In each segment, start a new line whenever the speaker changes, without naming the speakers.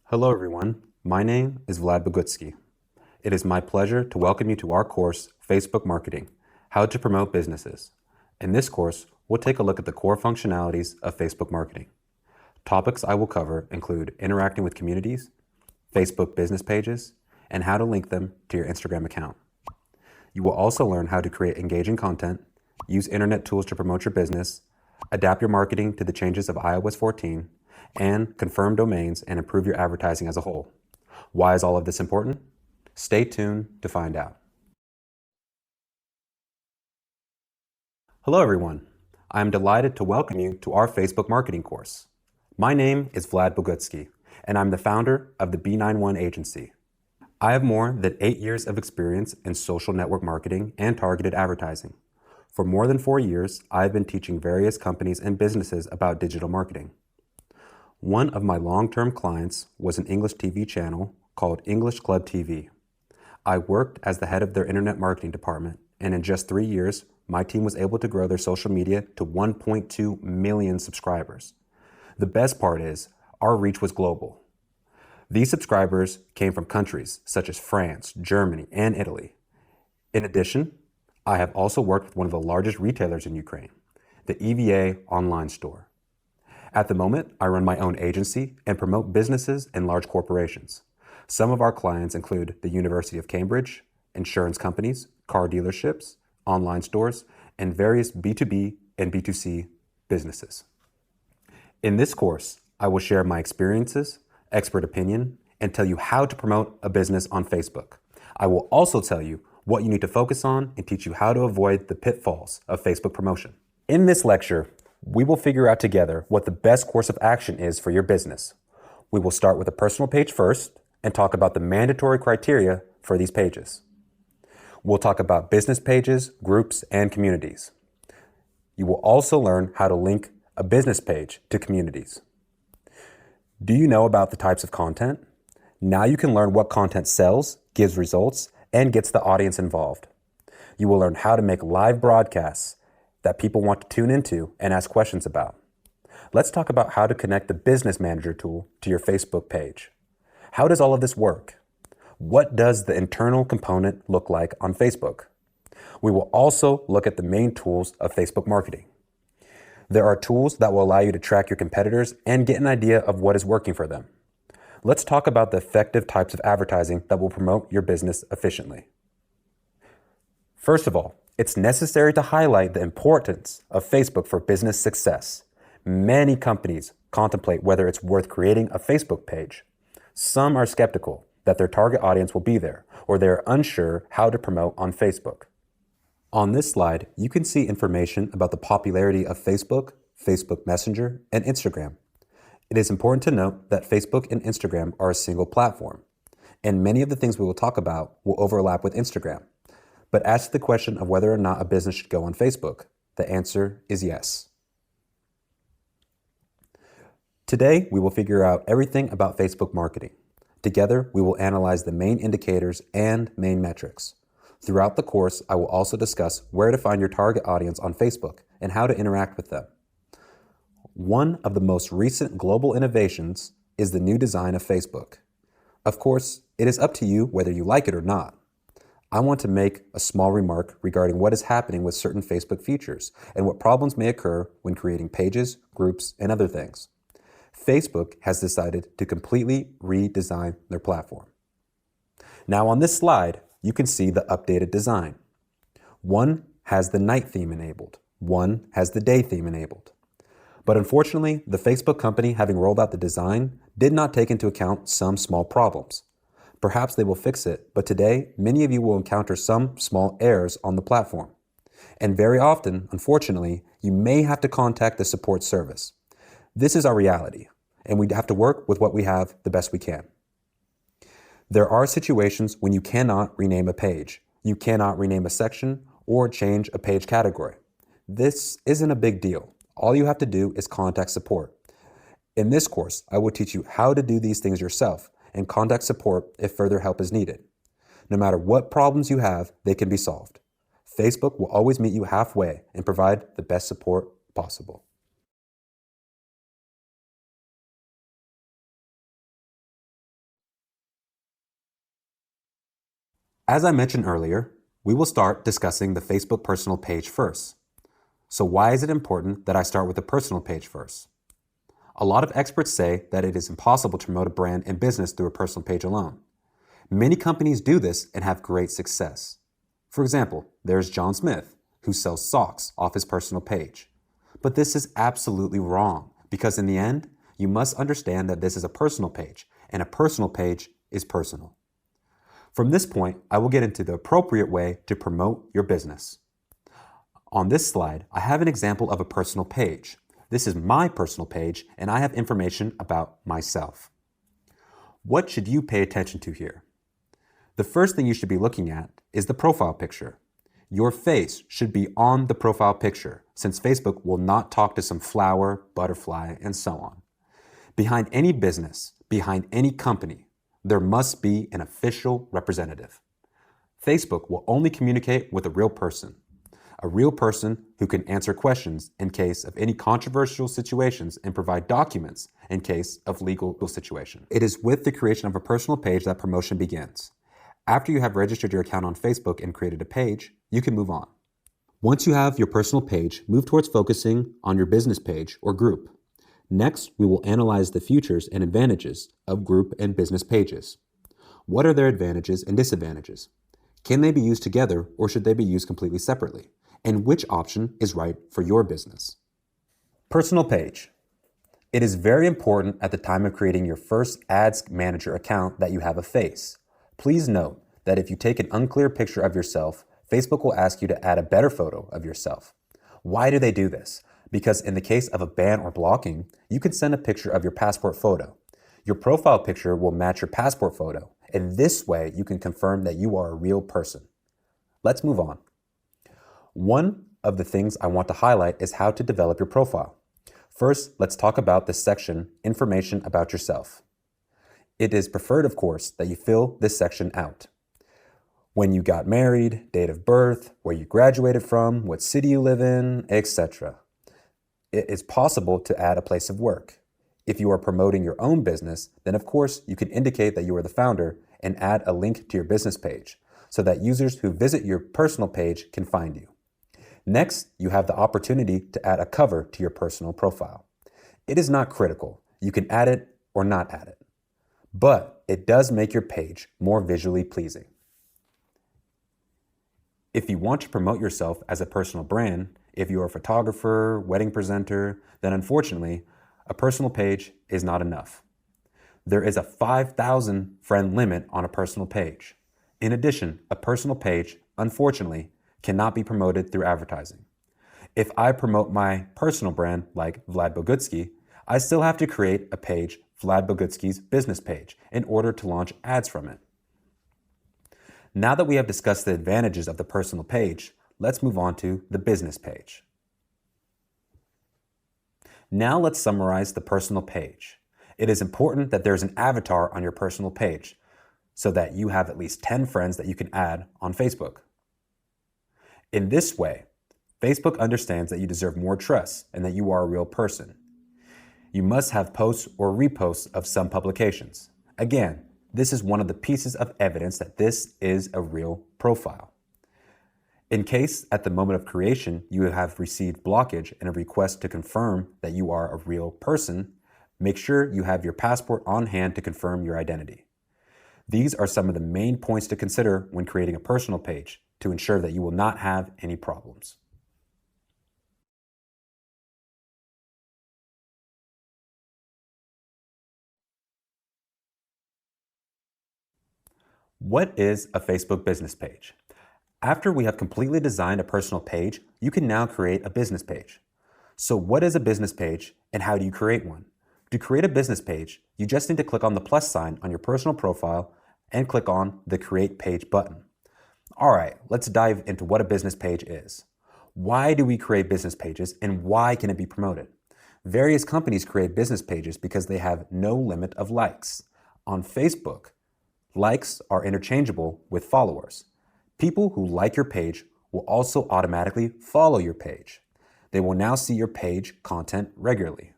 Hello everyone, my name is Vlad Bogutsky. It is my pleasure to welcome you to our course, Facebook Marketing, How to Promote Businesses. In this course, we'll take a look at the core functionalities of Facebook marketing. Topics I will cover include interacting with communities, Facebook business pages, and how to link them to your Instagram account. You will also learn how to create engaging content, use internet tools to promote your business, adapt your marketing to the changes of iOS 14, and confirm domains and improve your advertising as a whole. Why is all of this important? Stay tuned to find out. Hello everyone. I am delighted to welcome you to our Facebook marketing course. My name is Vlad Bogutsky, and I'm the founder of the B91 agency. I have more than 8 years of experience in social network marketing and targeted advertising. For more than 4 years, I have been teaching various companies and businesses about digital marketing. One of my long-term clients was an English TV channel called English Club TV. I worked as the head of their internet marketing department, and in just 3 years, my team was able to grow their social media to 1.2 million subscribers. The best part is, our reach was global. These subscribers came from countries such as France, Germany, and Italy. In addition, I have also worked with one of the largest retailers in Ukraine, the EVA online store. At the moment, I run my own agency and promote businesses and large corporations. Some of our clients include the University of Cambridge, insurance companies, car dealerships, online stores, and various B2B and B2C businesses. In this course, I will share my experiences, expert opinion, and tell you how to promote a business on Facebook. I will also tell you what you need to focus on and teach you how to avoid the pitfalls of Facebook promotion. In this lecture, we will figure out together what the best course of action is for your business. We will start with a personal page first and talk about the mandatory criteria for these pages. We'll talk about business pages, groups, and communities. You will also learn how to link a business page to communities. Do you know about the types of content? Now you can learn what content sells, gives results, and gets the audience involved. You will learn how to make live broadcasts that people want to tune into and ask questions about. Let's talk about how to connect the Business Manager tool to your Facebook page. How does all of this work? What does the internal component look like on Facebook? We will also look at the main tools of Facebook marketing. There are tools that will allow you to track your competitors and get an idea of what is working for them. Let's talk about the effective types of advertising that will promote your business efficiently. First of all, it's necessary to highlight the importance of Facebook for business success. Many companies contemplate whether it's worth creating a Facebook page. Some are skeptical that their target audience will be there, or they're unsure how to promote on Facebook. On this slide, you can see information about the popularity of Facebook, Facebook Messenger, and Instagram. It is important to note that Facebook and Instagram are a single platform, and many of the things we will talk about will overlap with Instagram. But as to the question of whether or not a business should go on Facebook, the answer is yes. Today, we will figure out everything about Facebook marketing. Together, we will analyze the main indicators and main metrics. Throughout the course, I will also discuss where to find your target audience on Facebook and how to interact with them. One of the most recent global innovations is the new design of Facebook. Of course, it is up to you whether you like it or not. I want to make a small remark regarding what is happening with certain Facebook features and what problems may occur when creating pages, groups, and other things. Facebook has decided to completely redesign their platform. Now on this slide, you can see the updated design. One has the night theme enabled. One has the day theme enabled. But unfortunately, the Facebook company, having rolled out the design, did not take into account some small problems. Perhaps they will fix it, but today, many of you will encounter some small errors on the platform. And very often, unfortunately, you may have to contact the support service. This is our reality, and we have to work with what we have the best we can. There are situations when you cannot rename a page, you cannot rename a section, or change a page category. This isn't a big deal. All you have to do is contact support. In this course, I will teach you how to do these things yourself and contact support if further help is needed. No matter what problems you have, they can be solved. Facebook will always meet you halfway and provide the best support possible. As I mentioned earlier, we will start discussing the Facebook personal page first. So why is it important that I start with the personal page first? A lot of experts say that it is impossible to promote a brand and business through a personal page alone. Many companies do this and have great success. For example, there's John Smith, who sells socks off his personal page. But this is absolutely wrong, because in the end, you must understand that this is a personal page, and a personal page is personal. From this point, I will get into the appropriate way to promote your business. On this slide, I have an example of a personal page. This is my personal page, and I have information about myself. What should you pay attention to here? The first thing you should be looking at is the profile picture. Your face should be on the profile picture, since Facebook will not talk to some flower, butterfly, and so on. Behind any business, behind any company, there must be an official representative. Facebook will only communicate with a real person who can answer questions in case of any controversial situations and provide documents in case of legal situation. It is with the creation of a personal page that promotion begins. After you have registered your account on Facebook and created a page, you can move on. Once you have your personal page, move towards focusing on your business page or group. Next, we will analyze the features and advantages of group and business pages. What are their advantages and disadvantages? Can they be used together or should they be used completely separately? And which option is right for your business? Personal page. It is very important at the time of creating your first Ads Manager account that you have a face. Please note that if you take an unclear picture of yourself, Facebook will ask you to add a better photo of yourself. Why do they do this? Because in the case of a ban or blocking, you can send a picture of your passport photo. Your profile picture will match your passport photo, and this way you can confirm that you are a real person. Let's move on. One of the things I want to highlight is how to develop your profile. First, let's talk about this section, Information About Yourself. It is preferred, of course, that you fill this section out. When you got married, date of birth, where you graduated from, what city you live in, etc. It is possible to add a place of work. If you are promoting your own business, then of course you can indicate that you are the founder and add a link to your business page so that users who visit your personal page can find you. Next, you have the opportunity to add a cover to your personal profile. It is not critical. You can add it or not add it. But it does make your page more visually pleasing. If you want to promote yourself as a personal brand, if you are a photographer, wedding presenter, then unfortunately, a personal page is not enough. There is a 5,000 friend limit on a personal page. In addition, a personal page, unfortunately, cannot be promoted through advertising. If I promote my personal brand like Vlad Bogutsky, I still have to create a page, Vlad Bogutsky's business page, in order to launch ads from it. Now that we have discussed the advantages of the personal page, let's move on to the business page. Now let's summarize the personal page. It is important that there's an avatar on your personal page so that you have at least 10 friends that you can add on Facebook. In this way, Facebook understands that you deserve more trust and that you are a real person. You must have posts or reposts of some publications. Again, this is one of the pieces of evidence that this is a real profile. In case at the moment of creation you have received blockage and a request to confirm that you are a real person, make sure you have your passport on hand to confirm your identity. These are some of the main points to consider when creating a personal page to ensure that you will not have any problems. What is a Facebook business page? After we have completely designed a personal page, you can now create a business page. So what is a business page and how do you create one? To create a business page, you just need to click on the plus sign on your personal profile and click on the Create Page button. All right, let's dive into what a business page is. Why do we create business pages and why can it be promoted? Various companies create business pages because they have no limit of likes. On Facebook, likes are interchangeable with followers. People who like your page will also automatically follow your page. They will now see your page content regularly.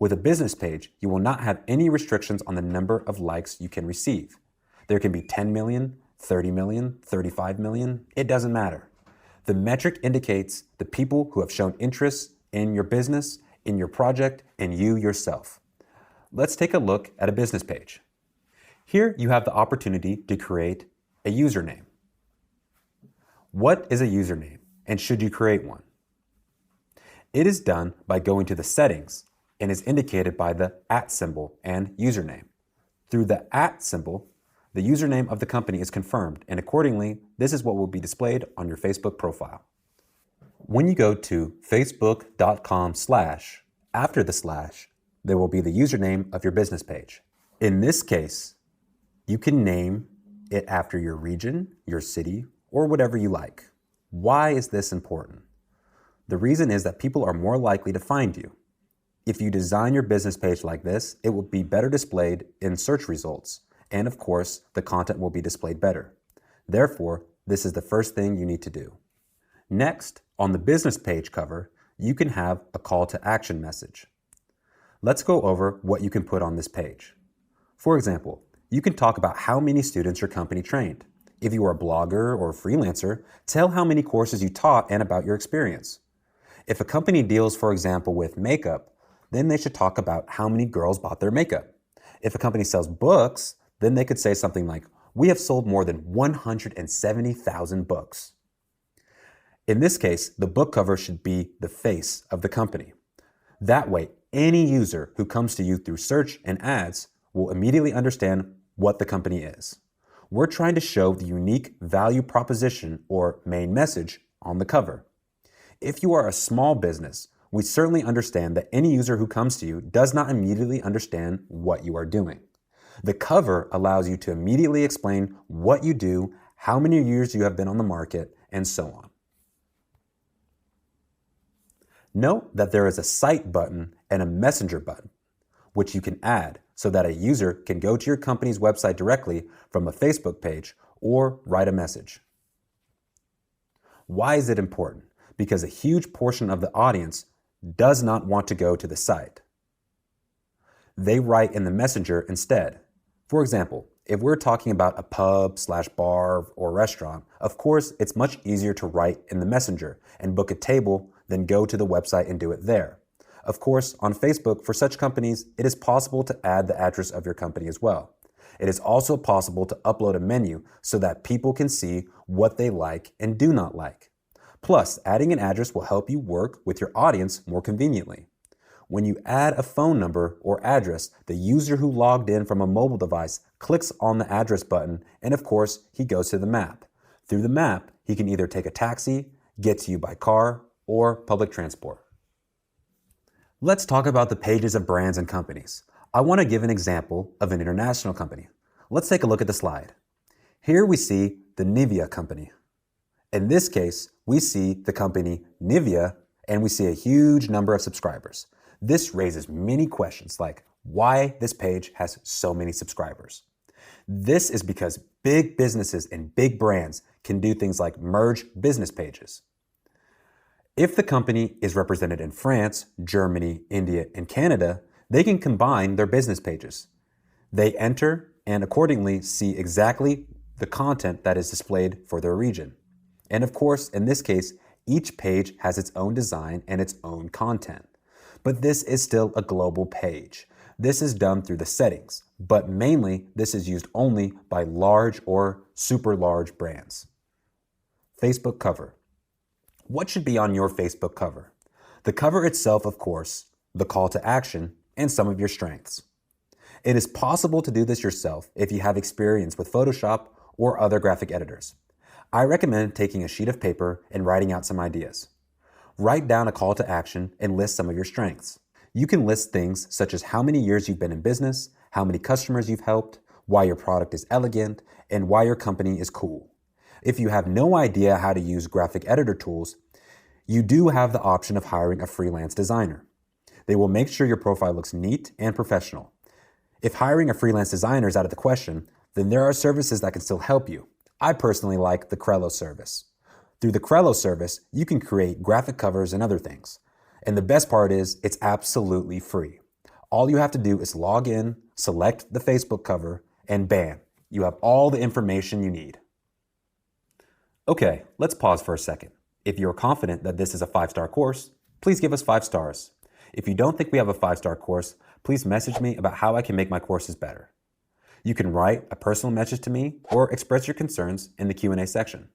With a business page, you will not have any restrictions on the number of likes you can receive. There can be 10 million, 30 million, 35 million, it doesn't matter. The metric indicates the people who have shown interest in your business, in your project, and you yourself. Let's take a look at a business page. Here you have the opportunity to create a username. What is a username, and should you create one? It is done by going to the settings and is indicated by the @ symbol and username. Through the @ symbol, the username of the company is confirmed, and accordingly, this is what will be displayed on your Facebook profile. When you go to facebook.com/, after the slash, there will be the username of your business page. In this case, you can name it after your region, your city, or whatever you like. Why is this important? The reason is that people are more likely to find you. If you design your business page like this, it will be better displayed in search results. And of course, the content will be displayed better. Therefore, this is the first thing you need to do. Next, on the business page cover, you can have a call to action message. Let's go over what you can put on this page. For example, you can talk about how many students your company trained. If you are a blogger or a freelancer, tell how many courses you taught and about your experience. If a company deals, for example, with makeup, then they should talk about how many girls bought their makeup. If a company sells books, then they could say something like, "We have sold more than 170,000 books." In this case, the book cover should be the face of the company. That way, any user who comes to you through search and ads will immediately understand what the company is. We're trying to show the unique value proposition or main message on the cover. If you are a small business, we certainly understand that any user who comes to you does not immediately understand what you are doing. The cover allows you to immediately explain what you do, how many years you have been on the market, and so on. Note that there is a Site button and a Messenger button, which you can add so that a user can go to your company's website directly from a Facebook page or write a message. Why is it important? Because a huge portion of the audience does not want to go to the site. They write in the Messenger instead. For example, if we're talking about a pub/bar or restaurant, of course, it's much easier to write in the Messenger and book a table than go to the website and do it there. Of course, on Facebook, for such companies, it is possible to add the address of your company as well. It is also possible to upload a menu so that people can see what they like and do not like. Plus, adding an address will help you work with your audience more conveniently. When you add a phone number or address, the user who logged in from a mobile device clicks on the address button, and of course, he goes to the map. Through the map, he can either take a taxi, get to you by car, or public transport. Let's talk about the pages of brands and companies. I want to give an example of an international company. Let's take a look at the slide. Here we see the Nivea company. In this case, we see the company Nivea, and we see a huge number of subscribers. This raises many questions like why this page has so many subscribers. This is because big businesses and big brands can do things like merge business pages. If the company is represented in France, Germany, India, and Canada, they can combine their business pages. They enter and accordingly see exactly the content that is displayed for their region. And of course, in this case, each page has its own design and its own content. But this is still a global page. This is done through the settings, but mainly this is used only by large or super large brands. Facebook cover. What should be on your Facebook cover? The cover itself, of course, the call to action, and some of your strengths. It is possible to do this yourself if you have experience with Photoshop or other graphic editors. I recommend taking a sheet of paper and writing out some ideas. Write down a call to action and list some of your strengths. You can list things such as how many years you've been in business, how many customers you've helped, why your product is elegant, and why your company is cool. If you have no idea how to use graphic editor tools, you do have the option of hiring a freelance designer. They will make sure your profile looks neat and professional. If hiring a freelance designer is out of the question, then there are services that can still help you. I personally like the Crello service. Through the Crello service, you can create graphic covers and other things. And the best part is, it's absolutely free. All you have to do is log in, select the Facebook cover, and bam, you have all the information you need. Okay, let's pause for a second. If you're confident that this is a 5-star course, please give us 5 stars. If you don't think we have a 5-star course, please message me about how I can make my courses better. You can write a personal message to me or express your concerns in the Q&A section.